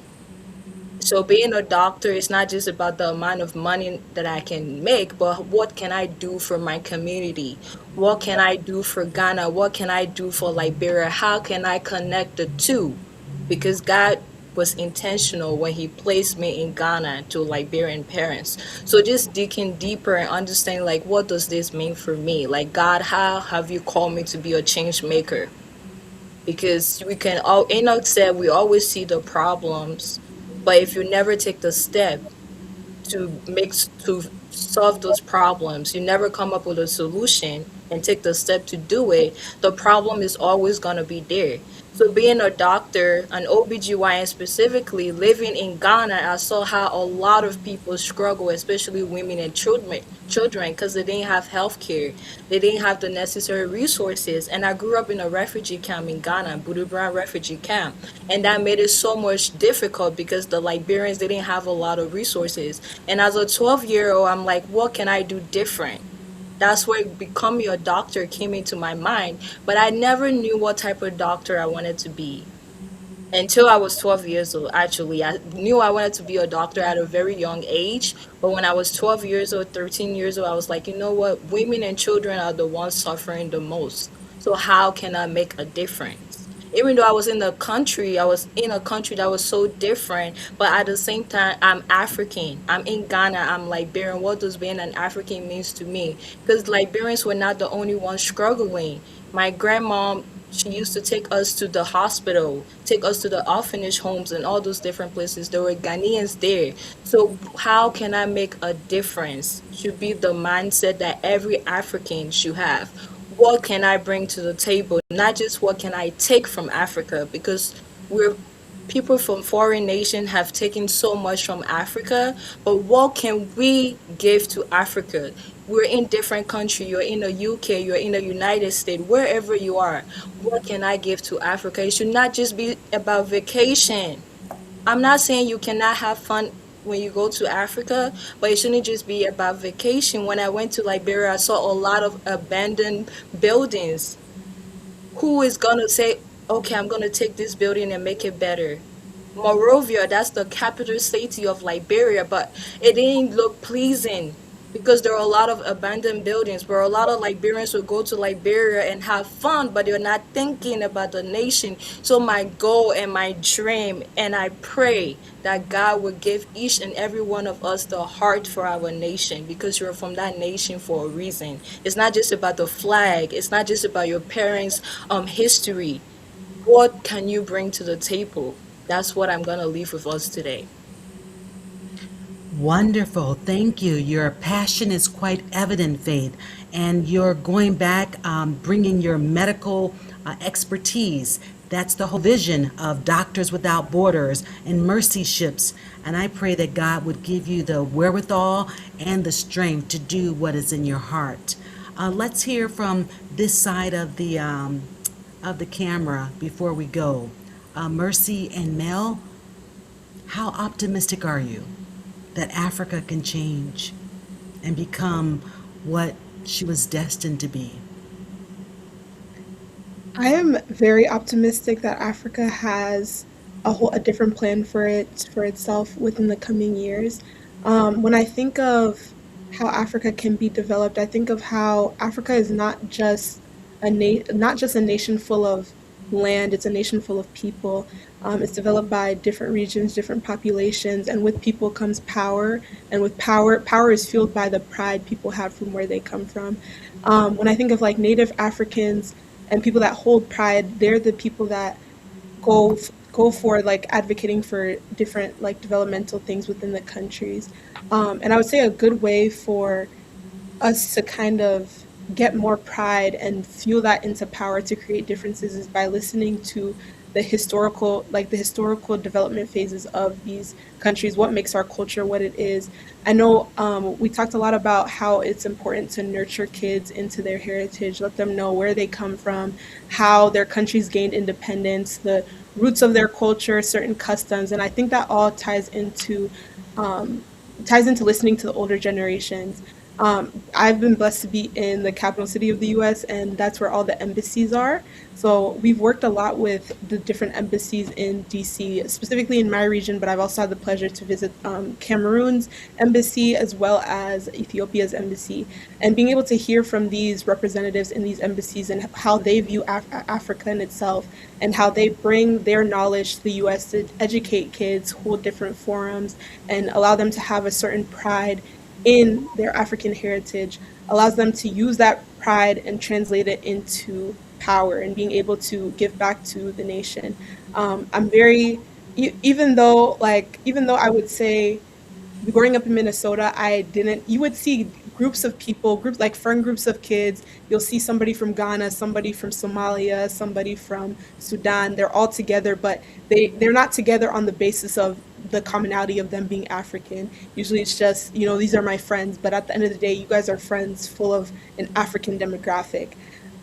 So being a doctor is not just about the amount of money that I can make, but what can I do for my community? What can I do for Ghana? What can I do for Liberia? How can I connect the two? Because God was intentional when he placed me in Ghana to Liberian parents. So just digging deeper and understanding like what does this mean for me? Like God, how have you called me to be a change maker? Because we can all Enoch said we always see the problems, but if you never take the step to solve those problems, you never come up with a solution and take the step to do it, the problem is always going to be there. So being a doctor, an OBGYN specifically, living in Ghana, I saw how a lot of people struggle, especially women and children, because they didn't have health care. They didn't have the necessary resources. And I grew up in a refugee camp in Ghana, Budubra refugee camp. And that made it so much difficult because the Liberians didn't have a lot of resources. And as a 12-year-old, I'm like, what can I do different? That's where becoming a doctor came into my mind. But I never knew what type of doctor I wanted to be until I was 12 years old. Actually, I knew I wanted to be a doctor at a very young age. But when I was 12 years old, 13 years old, I was like, you know what? Women and children are the ones suffering the most. So how can I make a difference? Even though I was in a country that was so different, but at the same time, I'm African. I'm in Ghana. I'm Liberian. What does being an African means to me? Because Liberians were not the only ones struggling. My grandma, she used to take us to the hospital, take us to the orphanage homes and all those different places. There were Ghanaians there. So how can I make a difference? Should be the mindset that every African should have. What can I bring to the table? Not just what can I take from Africa, because we're people from foreign nations have taken so much from Africa, but what can we give to Africa? We're in different countries. You're in the UK, you're in the United States, wherever you are. What can I give to Africa? It should not just be about vacation. I'm not saying you cannot have fun when you go to Africa, but it shouldn't just be about vacation. When I went to Liberia, I saw a lot of abandoned buildings. Who is gonna say, okay, I'm gonna take this building and make it better? Monrovia, that's the capital city of Liberia, but it didn't look pleasing because there are a lot of abandoned buildings where a lot of Liberians will go to Liberia and have fun, but they're not thinking about the nation. So my goal and my dream, and I pray that God will give each and every one of us the heart for our nation, because you're from that nation for a reason. It's not just about the flag. It's not just about your parents' history. What can you bring to the table? That's what I'm going to leave with us today. Wonderful. Thank you. Your passion is quite evident, Faith. And you're going back, bringing your medical expertise. That's the whole vision of Doctors Without Borders and Mercy Ships. And I pray that God would give you the wherewithal and the strength to do what is in your heart. Let's hear from this side of the camera before we go. Mercy and Mel, how optimistic are you that Africa can change and become what she was destined to be? I am very optimistic that Africa has a different plan for itself within the coming years. When I think of how Africa can be developed, I think of how Africa is not just a nation full of land; it's a nation full of people. It's developed by different regions, different populations, and with people comes power. And with power is fueled by the pride people have from where they come from. When I think of like Native Africans and people that hold pride, they're the people that go for like advocating for different like developmental things within the countries. And I would say a good way for us to kind of get more pride and fuel that into power to create differences is by listening to the historical development phases of these countries, what makes our culture what it is. I know we talked a lot about how it's important to nurture kids into their heritage, let them know where they come from, how their countries gained independence, the roots of their culture, certain customs, and I think that all ties into listening to the older generations. I've been blessed to be in the capital city of the US, and that's where all the embassies are. So we've worked a lot with the different embassies in DC, specifically in my region, but I've also had the pleasure to visit Cameroon's embassy as well as Ethiopia's embassy. And being able to hear from these representatives in these embassies and how they view Africa in itself and how they bring their knowledge to the US to educate kids, hold different forums, and allow them to have a certain pride in their African heritage allows them to use that pride and translate it into power and being able to give back to the nation. I'm very, even though I would say growing up in Minnesota, I didn't. You would see groups of people, groups like fern groups of kids. You'll see somebody from Ghana, somebody from Somalia, somebody from Sudan. They're all together, but they're not together on the basis of the commonality of them being African. Usually, it's just these are my friends. But at the end of the day, you guys are friends full of an African demographic,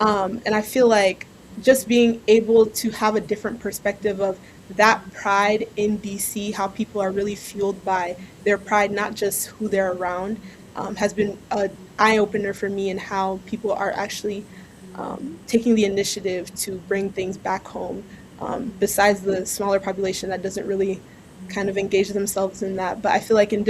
and I feel like just being able to have a different perspective of that pride in DC, how people are really fueled by their pride, not just who they're around, has been an eye opener for me in how people are actually taking the initiative to bring things back home. Besides the smaller population that doesn't really kind of engage themselves in that, but I feel like in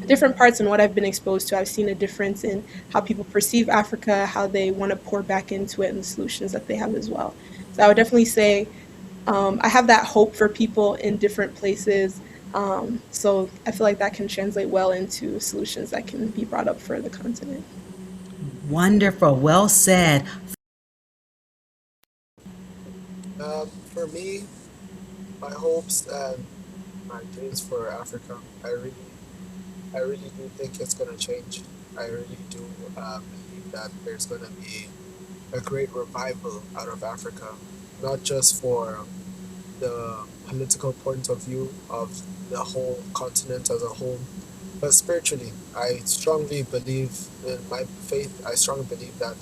different parts and what I've been exposed to, I've seen a difference in how people perceive Africa, how they want to pour back into it, and the solutions that they have as well. So I would definitely say I have that hope for people in different places. So I feel like that can translate well into solutions that can be brought up for the continent. Wonderful. Well said. For me, my hopes and my dreams for Africa, I really do think it's gonna change. I really do believe that there's gonna be a great revival out of Africa, not just for the political point of view of the whole continent as a whole, but spiritually. I strongly believe in my faith. I strongly believe that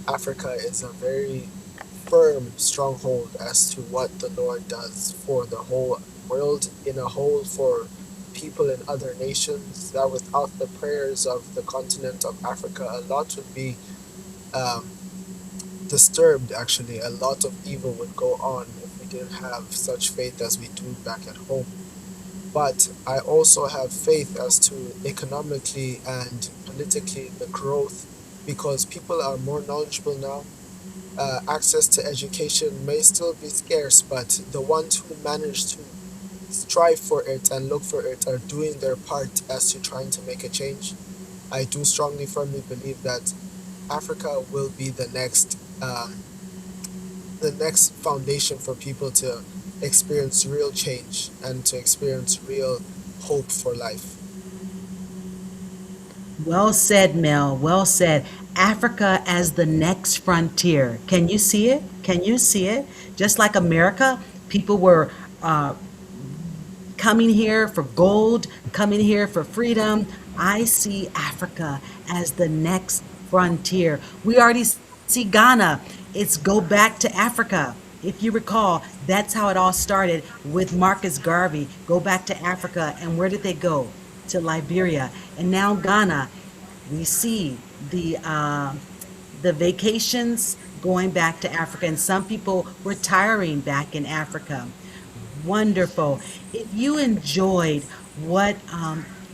Africa is a very firm stronghold as to what the Lord does for the whole world in a whole, for people in other nations. That without the prayers of the continent of Africa, a lot would be um, disturbed. Actually, a lot of evil would go on if we didn't have such faith as we do back at home. But I also have faith as to economically and politically the growth, because people are more knowledgeable now. Access to education may still be scarce, but the ones who manage to strive for it and look for it are doing their part as to trying to make a change. I do strongly, firmly believe that Africa will be the next foundation for people to experience real change and to experience real hope for life. Well said, Mel. Well said. Africa as the next frontier. Can you see it? Can you see it? Just like America, people were uh, coming here for gold, coming here for freedom. I see Africa as the next frontier. We already see Ghana. It's go back to Africa. If you recall, that's how it all started with Marcus Garvey. Go back to Africa. And where did they go? To Liberia. And now Ghana. We see the vacations going back to Africa, and some people retiring back in Africa. Wonderful. If you enjoyed what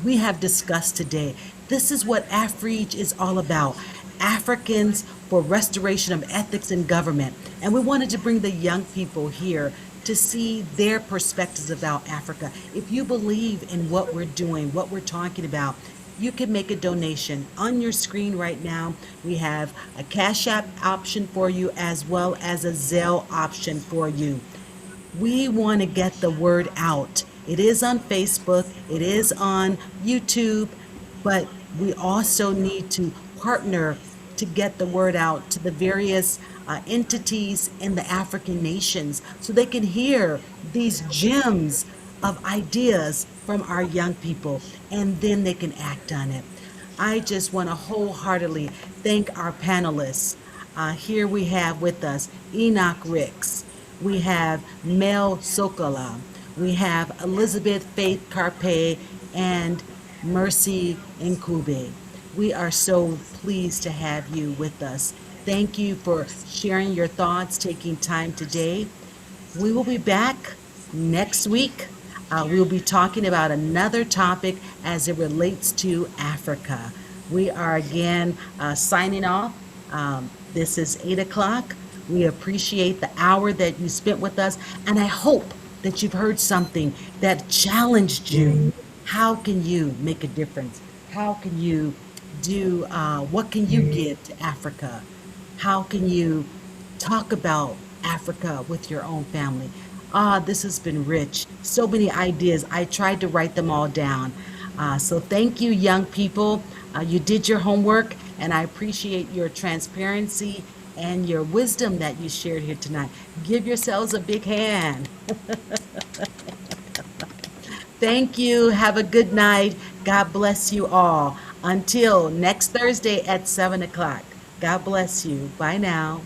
we have discussed today, this is what AFREAGE is all about. Africans for Restoration of Ethics in Government. And we wanted to bring the young people here to see their perspectives about Africa. If you believe in what we're doing, what we're talking about, you can make a donation. On your screen right now, we have a Cash App option for you as well as a Zelle option for you. We want to get the word out. It is on Facebook, it is on YouTube, but we also need to partner to get the word out to the various entities in the African nations so they can hear these gems of ideas from our young people and then they can act on it. I just want to wholeheartedly thank our panelists. Here we have with us Enoch Ricks, we have Mel Sokola, we have Elizabeth Faith Carpe, and Mercy Nkube. We are so pleased to have you with us. Thank you for sharing your thoughts, taking time today. We will be back next week. We'll be talking about another topic as it relates to Africa. We are again signing off. This is 8 o'clock. We appreciate the hour that you spent with us, and I hope that you've heard something that challenged you. How can you make a difference? How can you what can you give to Africa? How can you talk about Africa with your own family? This has been rich. So many ideas. I tried to write them all down. So thank you, young people. You did your homework, and I appreciate your transparency and your wisdom that you shared here tonight. Give yourselves a big hand. Thank you. Have a good night. God bless you all. Until next Thursday at 7 o'clock. God bless you. Bye now.